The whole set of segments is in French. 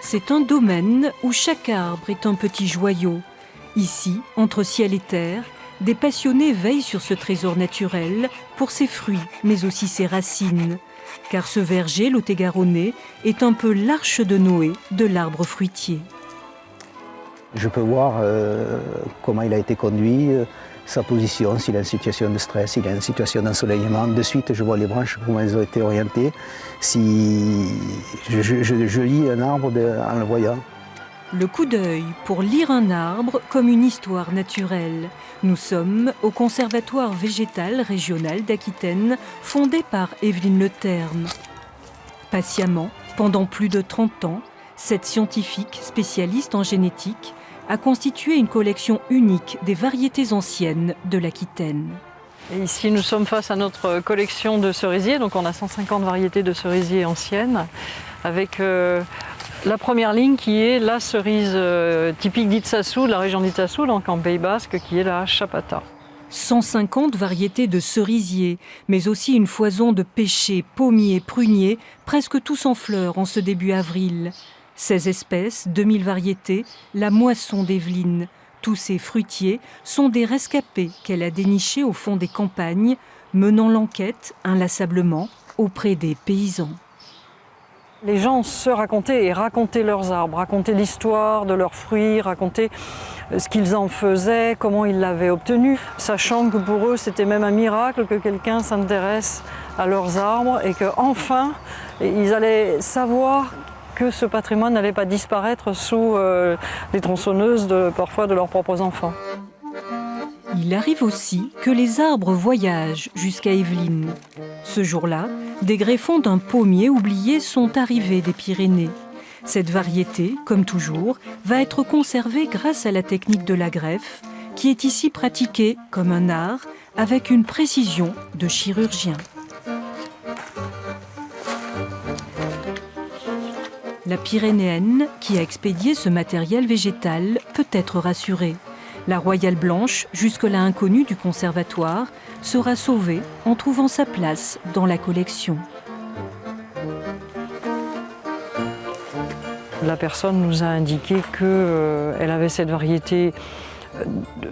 C'est un domaine où chaque arbre est un petit joyau. Ici, entre ciel et terre, des passionnés veillent sur ce trésor naturel pour ses fruits, mais aussi ses racines. Car ce verger lot-et-garonnais est un peu l'arche de Noé de l'arbre fruitier. Je peux voir comment il a été conduit, sa position, s'il est en situation de stress, s'il est en situation d'ensoleillement. De suite, je vois les branches, comment elles ont été orientées. Si je lis un arbre en le voyant. Le coup d'œil pour lire un arbre comme une histoire naturelle. Nous sommes au Conservatoire végétal régional d'Aquitaine, fondé par Evelyne Le Terme. Patiemment, pendant plus de 30 ans, cette scientifique spécialiste en génétique a constitué une collection unique des variétés anciennes de l'Aquitaine. Et ici, nous sommes face à notre collection de cerisiers. Donc, on a 150 variétés de cerisiers anciennes, avec la première ligne qui est la cerise typique d'Itsassou, de la région d'Itsassou, donc en Pays Basque, qui est la Chapata. 150 variétés de cerisiers, mais aussi une foison de pêchers, pommiers, pruniers, presque tous en fleurs en ce début avril. 16 espèces, 2000 variétés, la moisson d'Evelyne. Tous ces fruitiers sont des rescapés qu'elle a dénichés au fond des campagnes, menant l'enquête inlassablement auprès des paysans. Les gens se racontaient et racontaient leurs arbres, racontaient l'histoire de leurs fruits, racontaient ce qu'ils en faisaient, comment ils l'avaient obtenu, sachant que pour eux c'était même un miracle que quelqu'un s'intéresse à leurs arbres et qu'enfin ils allaient savoir que ce patrimoine n'allait pas disparaître sous les tronçonneuses parfois de leurs propres enfants. Il arrive aussi que les arbres voyagent jusqu'à Evelyne. Ce jour-là, des greffons d'un pommier oublié sont arrivés des Pyrénées. Cette variété, comme toujours, va être conservée grâce à la technique de la greffe, qui est ici pratiquée comme un art, avec une précision de chirurgien. La Pyrénéenne, qui a expédié ce matériel végétal, peut être rassurée. La royale blanche, jusque-là inconnue du conservatoire, sera sauvée en trouvant sa place dans la collection. La personne nous a indiqué qu'elle avait cette variété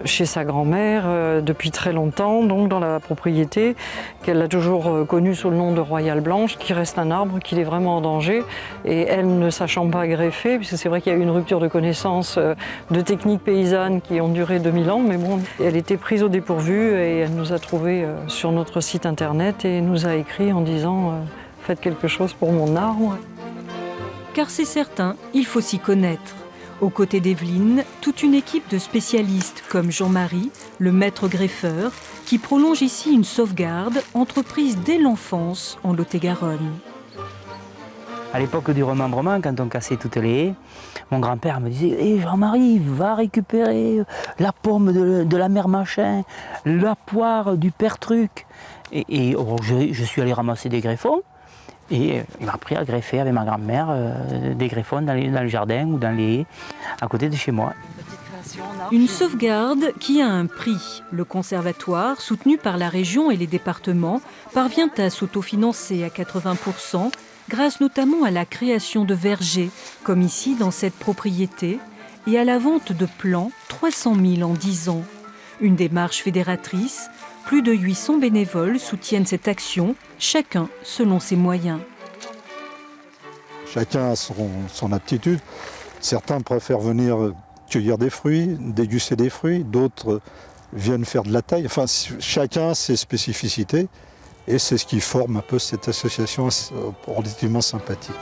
chez sa grand-mère depuis très longtemps, donc dans la propriété, qu'elle a toujours connue sous le nom de royale blanche, qui reste un arbre qui est vraiment en danger. Et elle, ne sachant pas greffer, puisque c'est vrai qu'il y a eu une rupture de connaissances de techniques paysannes qui ont duré 2000 ans, mais bon, elle était prise au dépourvu et elle nous a trouvés sur notre site internet et nous a écrit en disant « Faites quelque chose pour mon arbre ». Car c'est certain, il faut s'y connaître. Aux côtés d'Evelyne, toute une équipe de spécialistes comme Jean-Marie, le maître greffeur, qui prolonge ici une sauvegarde entreprise dès l'enfance en Lot-et-Garonne. À l'époque du remembrement, quand on cassait toutes les haies, mon grand-père me disait hey, « Jean-Marie, va récupérer la pomme de la mère machin, la poire du père truc. » Et je suis allé ramasser des greffons. Et il m'a appris à greffer avec ma grand-mère des greffons dans le jardin ou dans les haies à côté de chez moi. Une sauvegarde qui a un prix. Le conservatoire, soutenu par la région et les départements, parvient à s'autofinancer à 80%, grâce notamment à la création de vergers, comme ici dans cette propriété, et à la vente de plants, 300 000 en 10 ans. Une démarche fédératrice. Plus de 800 bénévoles soutiennent cette action, chacun selon ses moyens. Chacun a son aptitude. Certains préfèrent venir cueillir des fruits, déguster des fruits. D'autres viennent faire de la taille. Enfin, chacun a ses spécificités. Et c'est ce qui forme un peu cette association relativement sympathique.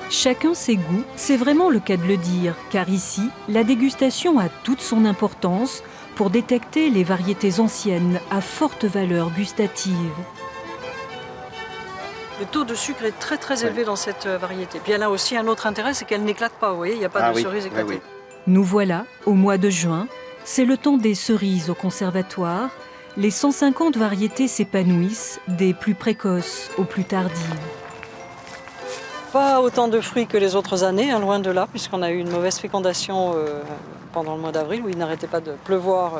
Chacun ses goûts, c'est vraiment le cas de le dire, car ici, la dégustation a toute son importance pour détecter les variétés anciennes à forte valeur gustative. Le taux de sucre est très très élevé dans cette variété. Puis elle a aussi un autre intérêt, c'est qu'elle n'éclate pas, vous voyez, il n'y a pas de cerise éclatée. Oui. Nous voilà au mois de juin, c'est le temps des cerises au conservatoire. Les 150 variétés s'épanouissent, des plus précoces aux plus tardives. Pas autant de fruits que les autres années, hein, loin de là, puisqu'on a eu une mauvaise fécondation pendant le mois d'avril, où il n'arrêtait pas de pleuvoir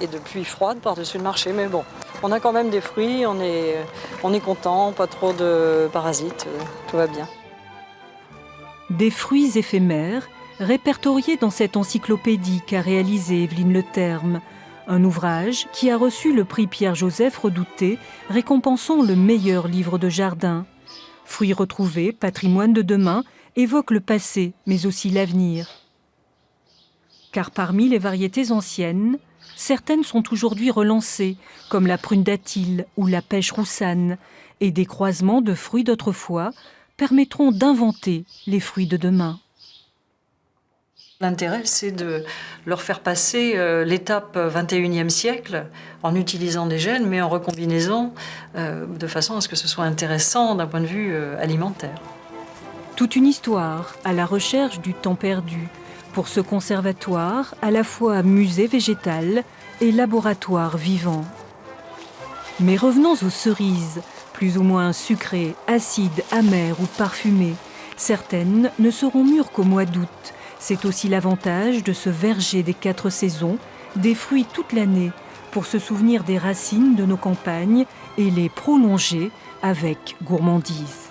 et de pluie froide par-dessus le marché. Mais bon, on a quand même des fruits, on est content, pas trop de parasites, tout va bien. Des fruits éphémères, répertoriés dans cette encyclopédie qu'a réalisée Evelyne Leterme, un ouvrage qui a reçu le prix Pierre-Joseph Redouté, récompensant le meilleur livre de jardin. Fruits retrouvés, patrimoine de demain, évoque le passé, mais aussi l'avenir. Car parmi les variétés anciennes, certaines sont aujourd'hui relancées, comme la prune d'Athil ou la pêche roussane, et des croisements de fruits d'autrefois permettront d'inventer les fruits de demain. L'intérêt, c'est de leur faire passer l'étape 21e siècle en utilisant des gènes, mais en recombinaison, de façon à ce que ce soit intéressant d'un point de vue alimentaire. Toute une histoire à la recherche du temps perdu, pour ce conservatoire à la fois musée végétal et laboratoire vivant. Mais revenons aux cerises, plus ou moins sucrées, acides, amères ou parfumées. Certaines ne seront mûres qu'au mois d'août. C'est aussi l'avantage de ce verger des 4 saisons, des fruits toute l'année, pour se souvenir des racines de nos campagnes et les prolonger avec gourmandise.